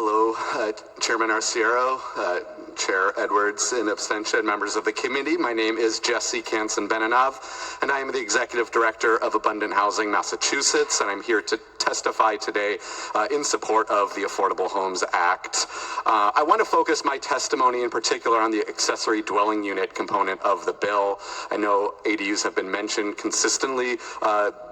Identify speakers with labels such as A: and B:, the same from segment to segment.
A: Hello, Chairman Arciero, Chair Edwards in abstention, members of the committee. My name is Jesse Kanson-Benanav, and I am the Executive Director of Abundant Housing Massachusetts, and I'm here to testify today in support of the Affordable Homes Act. I want to focus my testimony in particular on the accessory dwelling unit component of the bill. I know ADUs have been mentioned consistently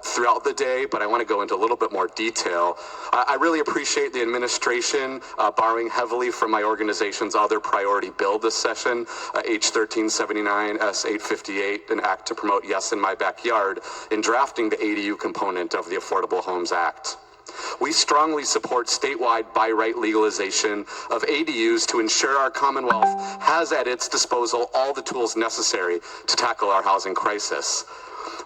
A: throughout the day, but I want to go into a little bit more detail. I really appreciate the administration borrowing heavily from my organization's other priority bill this session, H 1379 S 858, an act to promote Yes in My Backyard, in drafting the ADU component of the Affordable Homes Act. We strongly support statewide by right legalization of ADUs to ensure our Commonwealth has at its disposal all the tools necessary to tackle our housing crisis.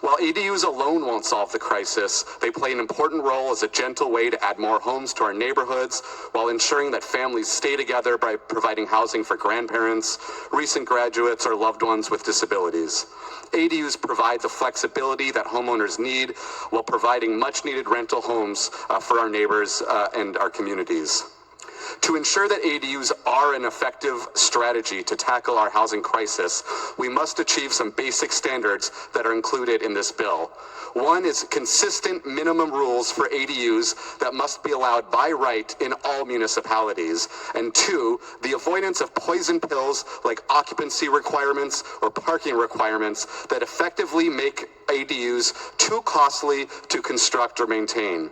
A: While ADUs alone won't solve the crisis, they play an important role as a gentle way to add more homes to our neighborhoods while ensuring that families stay together by providing housing for grandparents, recent graduates, or loved ones with disabilities. ADUs provide the flexibility that homeowners need while providing much-needed rental homes for our neighbors and our communities. To ensure that ADUs are an effective strategy to tackle our housing crisis, we must achieve some basic standards that are included in this bill. One is consistent minimum rules for ADUs that must be allowed by right in all municipalities. And two, the avoidance of poison pills like occupancy requirements or parking requirements that effectively make ADUs too costly to construct or maintain.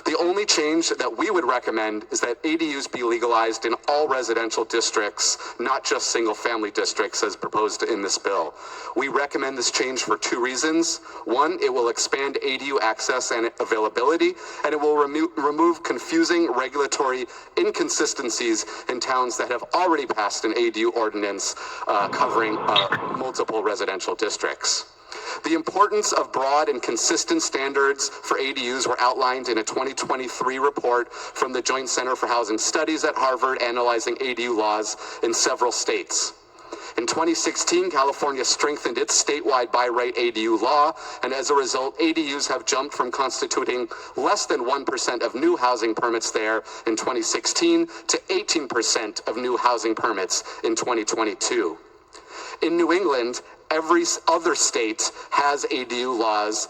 A: The only change that we would recommend is that ADUs be legalized in all residential districts, not just single-family districts as proposed in this bill. We recommend this change for two reasons. One, it will expand ADU access and availability, and it will remove confusing regulatory inconsistencies in towns that have already passed an ADU ordinance covering multiple residential districts. The importance of broad and consistent standards for ADUs were outlined in a 2023 report from the Joint Center for Housing Studies at Harvard analyzing ADU laws in several states. In 2016, California strengthened its statewide by right ADU law, and as a result, ADUs have jumped from constituting less than 1% of new housing permits there in 2016 to 18% of new housing permits in 2022. In New England, every other state has ADU laws,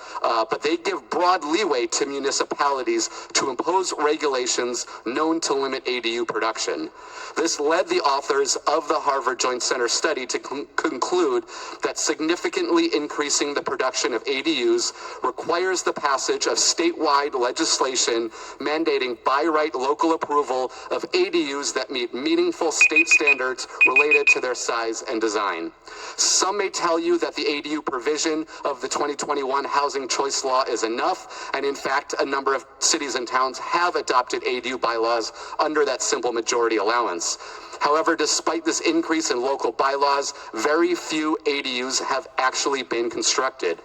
A: but they give broad leeway to municipalities to impose regulations known to limit ADU production. This led the authors of the Harvard Joint Center study to conclude that significantly increasing the production of ADUs requires the passage of statewide legislation mandating by right local approval of ADUs that meet meaningful state standards related to their size and design. Some may tell you that the ADU provision of the 2021 Housing Choice Law is enough, and in fact, a number of cities and towns have adopted ADU bylaws under that simple majority allowance. However, despite this increase in local bylaws, very few ADUs have actually been constructed.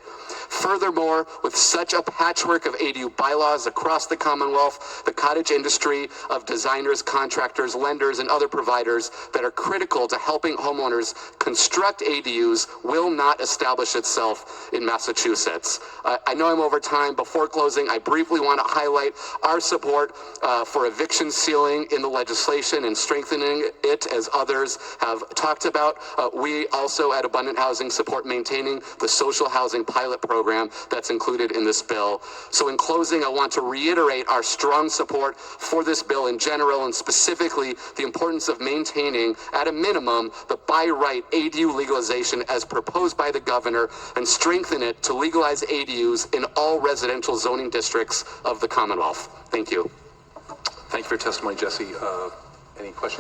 A: Furthermore, with such a patchwork of ADU bylaws across the Commonwealth, the cottage industry of designers, contractors, lenders, and other providers that are critical to helping homeowners construct ADUs will not establish itself in Massachusetts. I know I'm over time. Before closing, I briefly want to highlight our support for eviction ceiling in the legislation and strengthening it, as others have talked about. We also at Abundant Housing support maintaining the social housing pilot program that's included in this bill. So in closing, I want to reiterate our strong support for this bill in general, and specifically the importance of maintaining, at a minimum, the by right ADU legalization as proposed by the governor, and strengthen it to legalize ADUs in all residential zoning districts of the Commonwealth. Thank you.
B: Thank you for your testimony, Jesse. Any questions?